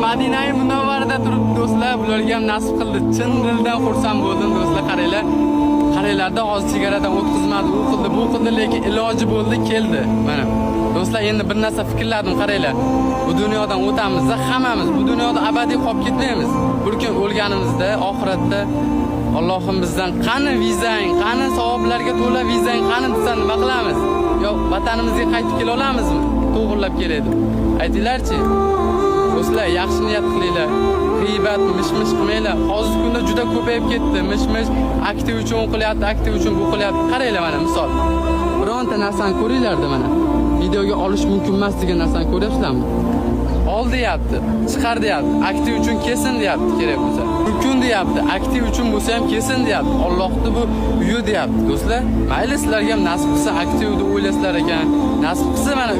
Madinai Munawvarada turib do'stlar, bularga ham nasib qildi. Chin dildan xursand bo'ldim do'stlar, qaranglar. Qaranglarda hozir chegaradan o'tkazmadi, u qildi, bu qildi, lekin iloji bo'ldi, keldi. Mana do'stlar, endi bir narsa fikrladim, qaranglar. Bu dunyodan o'tamiz, hammamiz bu dunyoda abadiy qolib ketmaymiz. Bir kun o'lganimizda, oxiratda Allohim bizdan qani vizang, qani savoblarga to'la vizang, qani desa nima qilamiz? Yo, vatanimizga qaytib kela olamizmi? To'g'rilab keladi. Aytinglarchi. Do'stlar, yaxshi niyat qilinglar. G'iybat, mish-mish qilmanglar. Hozirgi kunda juda ko'payib ketdi. Mish-mish aktiv uchun qilyapti, aktiv uchun bu qilyapti. Qaranglar mana misol. Bironta narsani ko'ringlarda mana. Videoga olish mumkin emas degan narsani ko'ryapsizlarmi? Ol deyapti, chiqar deyapti, aktiv uchun kesin deyapti kerak bo'lsa. Mumkin deyapti, aktiv uchun bo'lsa ham kesin deyapti. Allohning bu uyi deyapti. Do'stlar, mayli sizlarga ham nasib qilsa aktivni o'ylasizlar ekan. Nasib qilsa mana